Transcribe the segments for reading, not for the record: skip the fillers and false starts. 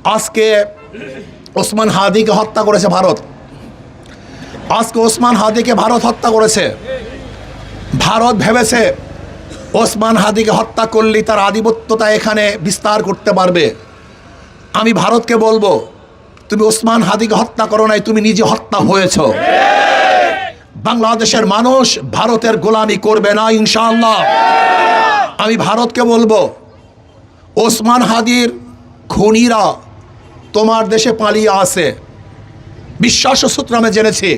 আজকে ওসমান হাদিকে হত্যা করেছে ভারত। আজকে ওসমান হাদিকে ভারত হত্যা করেছে। ভারত ভেবেছে ওসমান হাদিকে হত্যা করলে তার আধিপত্যতা এখানে বিস্তার করতে পারবে। আমি ভারতকে বলবো, তুমি ওসমান হাদিকে হত্যা করো নাই, তুমি নিজে হত্যা হয়েছ। বাংলাদেশের মানুষ ভারতের গোলামি করবে না ইনশাআল্লাহ। আমি ভারতকে বলবো, ওসমান হাদির খুনিরা তোমার দেশে পালিয়ে আসে। বিশ্বাস সূত্রে আমি জেনেছি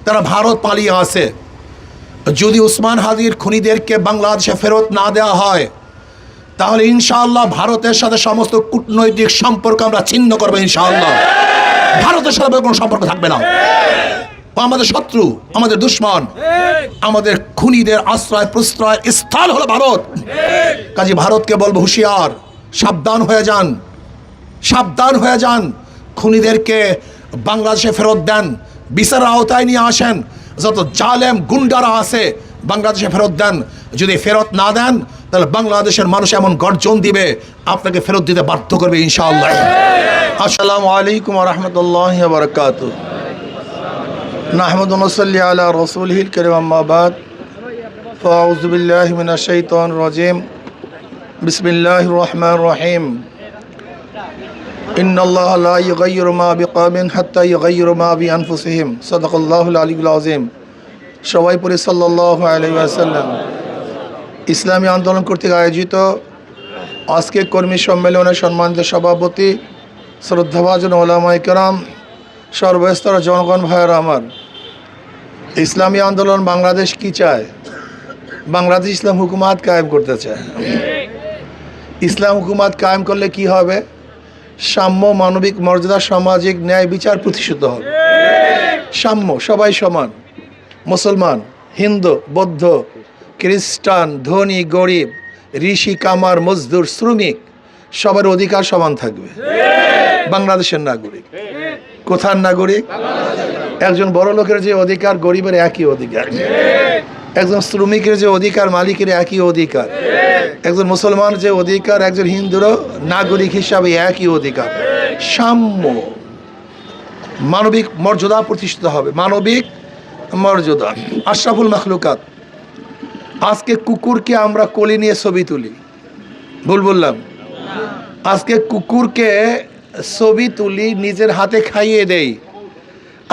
তারা ভারত পালিয়ে আসে। যদি ওসমান হাদির খুনিদেরকে বাংলাদেশে ফেরত না দেওয়া হয়, তাহলে ইনশাআল্লাহ ভারতের সাথে সমস্ত কূটনৈতিক সম্পর্ক আমরা ছিন্ন করবো ইনশাআল্লাহ। ভারতের সাথে কোনো সম্পর্ক থাকবে না। আমাদের শত্রু, আমাদের দুশ্মন, আমাদের খুনিদের আশ্রয় প্রশ্রয় স্থল হলো ভারত। কাজে ভারতকে বলবো, হুঁশিয়ার, সাবধান হয়ে যান, সাবধান হয়ে যান। খুনিদেরকে বাংলাদেশে ফেরত দেন, বিচারের আওতায় নিয়ে আসেন। যত জালেম গুন্ডারা আছে বাংলাদেশে ফেরত দেন। যদি ফেরত না দেন, তাহলে বাংলাদেশের মানুষ এমন গর্জন দিবে, আপনাকে ফেরত দিতে বাধ্য করবে ইনশাআল্লাহ। আসসালামু আলাইকুম ওয়া রাহমাতুল্লাহি ওয়া বারাকাতুহু। নাহমাদু ওয়া নুসাল্লি আলা রাসূলিহিল কারীম, আম্মা বাদ। ফাআউযু বিল্লাহি মিনাশ শাইতানির রাজীম। বিসমিল্লাহির রহমানির রহিম। ইন্নাল্লাহা লা ইউগাইয়িরু মা বিকওমিন হাত্তা ইউগাইয়িরু মা বিআনফুসিহিম। সাদাকাল্লাহুল আলিয়্যুল আযীম। সবাই পড়ি সাল্লাল্লাহু আলাইহি ওয়াসাল্লাম। ইসলামী আন্দোলন কর্তৃক আয়োজিত আজকে কর্মী সম্মেলনের সম্মানিত সভাপতি, শ্রদ্ধাভাজন ওলামায়ে কেরাম, সর্বস্তরের জনগণ ভাইয়েরা আমার, ইসলামী আন্দোলন বাংলাদেশ কি চায়? বাংলাদেশ ইসলাম হুকুমাত কায়েম করতে চায়। ইসলাম হুকুমাত কায়েম করলে কি হবে? সাম্য, মানবিক মর্যাদা, সামাজিক ন্যায় বিচার প্রতিষ্ঠিত হবে। সাম্য, সবাই সমান। মুসলমান, হিন্দু, বৌদ্ধ, খ্রিস্টান, ধনী গরিব, ঋষি কামার, মজদুর, শ্রমিক, সবার অধিকার সমান থাকবে। বাংলাদেশের নাগরিক। কোথার নাগরিক? একজন বড় লোকের যে অধিকার, গরিবের একই অধিকার। একজন শ্রমিকের যে অধিকার, মালিকের একই অধিকার। একজন মুসলমান যে অধিকার, একজন হিন্দুরও নাগরিক হিসাবে একই অধিকার। সাম্য, মানবিক মর্যাদা প্রতিষ্ঠিত হবে। মানবিক মর্যাদা। আশরাফুল মাখলুকাত। আজকে কুকুরকে আমরা কোলে নিয়ে ছবি তুলি, ভুল বললাম? আজকে কুকুরকে ছবি তুলি, নিজের হাতে খাইয়ে দেই।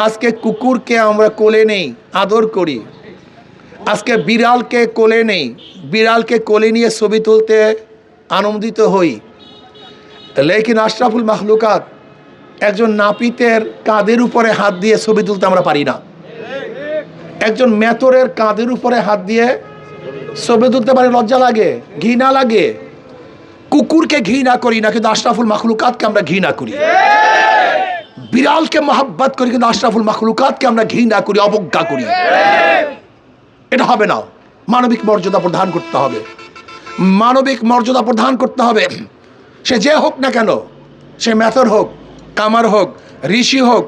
আজকে কুকুরকে আমরা কোলে নেই, আদর করি। আজকে বিড়ালকে কোলে নেই, বিড়ালকে কোলে নিয়ে ছবি তুলতে আনন্দিত হই। লেকিন আশরাফুল মাখলুকাত, একজন নাপিতের কাঁধের উপরে হাত দিয়ে ছবি তুলতে আমরা পারি না। একজন মেথরের কাঁধের উপরে হাত দিয়ে ছবি তুলতে পারে, লজ্জা লাগে, ঘৃণা লাগে। কুকুরকে ঘৃণা করি না, কিন্তু আশরাফুল মাখলুকাতকে আমরা ঘৃণা করি। বিড়ালকে মহাব্বত করি, কিন্তু আশরাফুল মাখলুকাতকে আমরা ঘৃণা করি, অবজ্ঞা করি। এটা হবে না। মানবিক মর্যাদা প্রদান করতে হবে। মানবিক মর্যাদা প্রদান করতে হবে। সে যে হোক না কেন, সে মেথর হোক, কামার হোক, ঋষি হোক,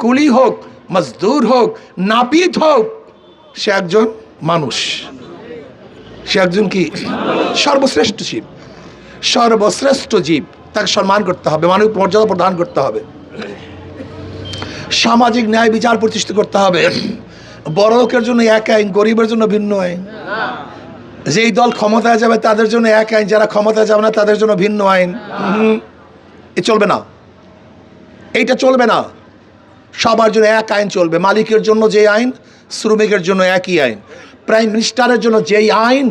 কুলি হোক, মজদুর হোক, নাপিত হোক, সে একজন মানুষ। সে একজন কি? সর্বশ্রেষ্ঠ জীব, সর্বশ্রেষ্ঠ জীব। তাকে সম্মান করতে হবে, মানবিক মর্যাদা প্রদান করতে হবে, সামাজিক ন্যায় বিচার প্রতিষ্ঠা করতে হবে। বড় লোকের জন্য এক আইন, গরিবের জন্য ভিন্ন আইন। যেই দল ক্ষমতায় যাবে তাদের জন্য এক আইন, যারা ক্ষমতায় যাবে না তাদের জন্য ভিন্ন আইন। এ চলবে না, এইটা চলবে না। সবার জন্য এক আইন চলবে। মালিকের জন্য যে আইন, শ্রমিকের জন্য একই আইন। প্রাইম মিনিস্টারের জন্য যেই আইন,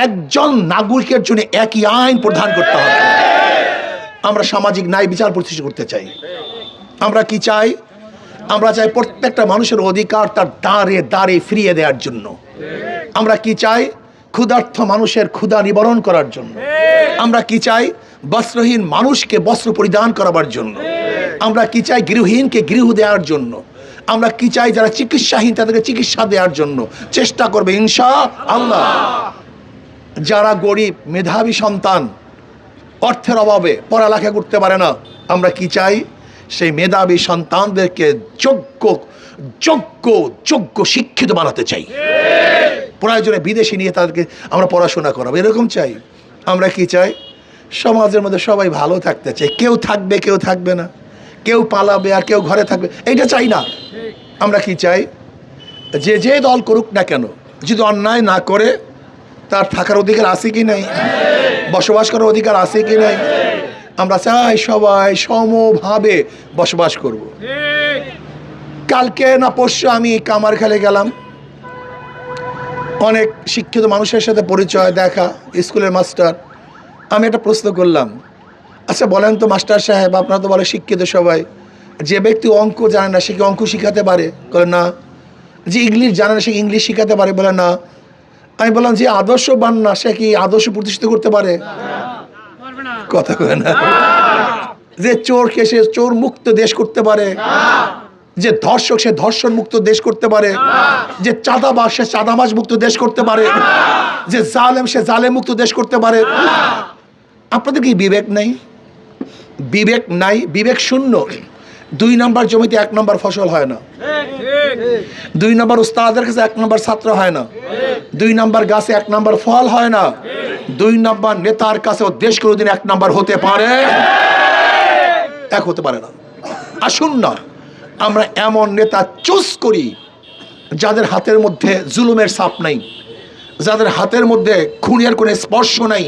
একজন নাগরিকের জন্য একই আইন প্রদান করতে হবে। আমরা সামাজিক ন্যায় বিচার প্রতিষ্ঠা করতে চাই। আমরা কি চাই? আমরা চাই প্রত্যেকটা মানুষের অধিকার তার দ্বারে দ্বারে ফিরিয়ে দেওয়ার জন্য। আমরা কি চাই? ক্ষুধার্ত মানুষের ক্ষুধা নিবারণ করার জন্য। আমরা কি চাই? বস্ত্রহীন মানুষকে বস্ত্র পরিধান করাবার জন্য। আমরা কি চাই? গৃহহীনকে গৃহ দেওয়ার জন্য। আমরা কি চাই? যারা চিকিৎসাহীন তাদেরকে চিকিৎসা দেওয়ার জন্য চেষ্টা করবে ইনশাআল্লাহ। যারা গরিব, মেধাবী সন্তান, অর্থের অভাবে পড়ালেখা করতে পারে না, আমরা কি চাই? সেই মেধাবী সন্তানদেরকে যোগ্য যোগ্য যোগ্য শিক্ষিত বানাতে চাই। প্রয়োজনে বিদেশে নিয়ে তাদেরকে আমরা পড়াশোনা করাবো, এরকম চাই। আমরা কি চাই? সমাজের মধ্যে সবাই ভালো থাকতে চায়, কেউ থাকবে কেউ থাকবে না, কেউ পালাবে আর কেউ ঘরে থাকবে, এইটা চাই না। আমরা কি চাই? যে যে দল করুক না কেন, যদি অন্যায় না করে তার থাকার অধিকার আছে কি নাই, বসবাস করার অধিকার আছে কি নাই। আমরা চাই সবাই সমভাবে বসবাস করব। কালকে না পরশু আমি কামারখালে গেলাম, অনেক শিক্ষিত মানুষের সাথে পরিচয়, দেখা, স্কুলের মাস্টার। আমি একটা প্রশ্ন করলাম, আচ্ছা বলেন তো মাস্টার সাহেব, আপনারা তো বলে শিক্ষিত সবাই, যে ব্যক্তি অঙ্ক জানে না সে কি অঙ্ক শিখাতে পারে? বলে না। যে ইংলিশ জানে না সে ইংলিশ শিখাতে পারে? বলে না। আমি বললাম যে আদর্শবান না সে কি আদর্শ প্রতিষ্ঠিত করতে পারে? কথা কয় না। যে চোরকে সে চোর মুক্ত দেশ করতে পারে? যে ধর্ষক সে ধর্ষণ মুক্ত দেশ করতে পারে? যে চাঁদাবাজ সে চাঁদাবাজ মুক্ত দেশ করতে পারে? যে জালেম সে জালেম মুক্ত দেশ করতে পারে? আপনাদের কি বিবেক নাই? বিবেক নাই, বিবেক শূন্য। 2 নম্বর জমিতে 1 নম্বর ফসল হয় না, 2 নম্বর উস্তাদের কাছে 1 নম্বর ছাত্র হয় না, 2 নম্বর গাছে 1 নম্বর ফল হয় না, 2 নম্বর নেতার কাছেও দেশ কোনোদিন 1 নম্বর হতে পারে? এক হতে পারে না। আসুন না আমরা এমন নেতা চুজ করি যাদের হাতের মধ্যে জুলুমের ছাপ নাই, যাদের হাতের মধ্যে খুনের কোনো স্পর্শ নাই,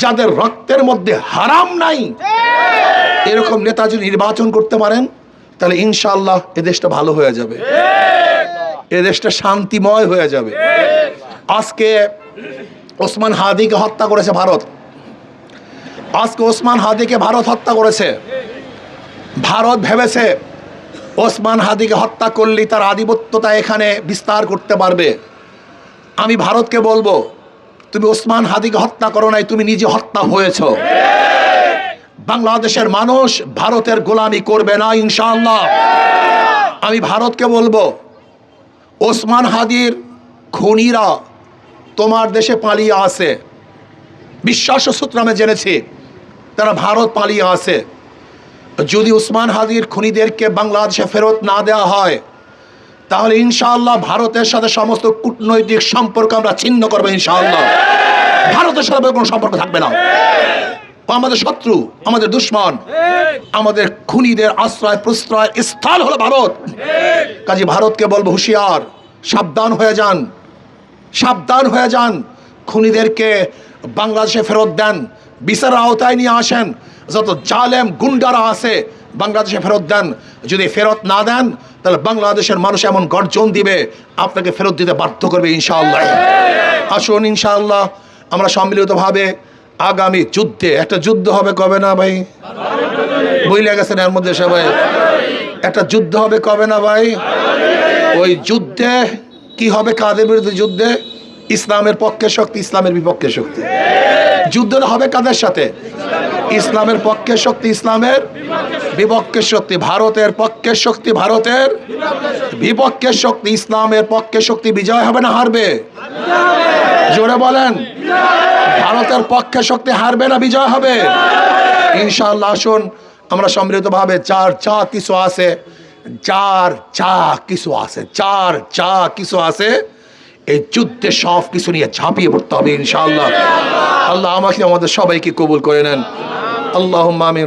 যাদের রক্তের মধ্যে হারাম নাই। এরকম নেতা যদি নির্বাচন করতে পারেন তাহলে ইনশাআল্লাহ এ দেশটা ভালো হয়ে যাবে, এ দেশটা শান্তিময় হয়ে যাবে। আজকে ওসমান হাদিকে হত্যা করেছে ভারত, আজকে ওসমান হাদিকে ভারত হত্যা করেছে। ভারত ভেবেছে ওসমান হাদিকে হত্যা করলেই তার আধিপত্যতা এখানে বিস্তার করতে পারবে। আমি ভারতকে বলবো, তুমি ওসমান হাদিকে হত্যা করো নাই, তুমি নিজে হত্যা হয়েছ। বাংলাদেশের মানুষ ভারতের গোলামি করবে না ইনশাআল্লাহ। আমি ভারতকে বলবো, ওসমান হাদির খুনিরা তোমার দেশে পালিয়ে আছে, বিশ্বাস সূত্র আমি জেনেছি তারা ভারত পালিয়ে আছে। যদি ওসমান হাদির খুনিদেরকে বাংলাদেশে ফেরত না দেওয়া হয় তাহলে ইনশাআল্লাহ ভারতের সাথে সমস্ত কূটনৈতিক সম্পর্ক আমরা ছিন্ন করবো ইনশাআল্লাহ। ভারতের সাথে কোনো সম্পর্ক থাকবে না। আমাদের শত্রু, আমাদের দুশ্মন, আমাদের খুনিদের আশ্রয় প্রশ্রয় স্থল হলো ভারত। কাজে ভারতকে বলবো হুঁশিয়ার, সাবধান হয়ে যান, সাবধান হয়ে যান। খুনিদেরকে বাংলাদেশে ফেরত দেন, বিচারের আওতায় নিয়ে আসেন। যত জালেম গুন্ডারা আছে বাংলাদেশে ফেরত দেন। যদি ফেরত না দেন তাহলে বাংলাদেশের মানুষ এমন গর্জন দিবে আপনাকে ফেরত দিতে বাধ্য করবে ইনশাআল্লাহ। আসুন ইনশাআল্লাহ আমরা সম্মিলিতভাবে আগামী যুদ্ধে, একটা যুদ্ধ হবে কবে না ভাই? বুঝলে গেছেন এর মধ্যে সবাই, একটা যুদ্ধ হবে কবে না ভাই? ওই যুদ্ধে কি হবে? কাদের বিরুদ্ধে যুদ্ধে? ইসলামের পক্ষে শক্তি, ইসলামের বিপক্ষে শক্তি। যুদ্ধটা হবে কাদের সাথে? ইসলামের পক্ষে শক্তি, ইসলামের বিপক্ষে শক্তি। ভারতের পক্ষে শক্তি, ভারতের বিপক্ষে শক্তি। ইসলামের পক্ষে শক্তি বিজয় হবে না হারবে? জোরে বলেন। ভারতের পক্ষে শক্তি হারবে না বিজয় হবে? ইনশাআল্লাহ। আসুন আমরা সম্মিলিতভাবে যার যা কিছু আছে, যার যা কিছু আছে, যার যা কিছু আছে, এই যুদ্ধে সব কিছু নিয়ে ঝাঁপিয়ে পড়তে হবে ইনশাআল্লাহ। আল্লাহ আমাকে আমাদের সবাইকে কবুল করে নেন। আল্লাহুম্মা আমিন।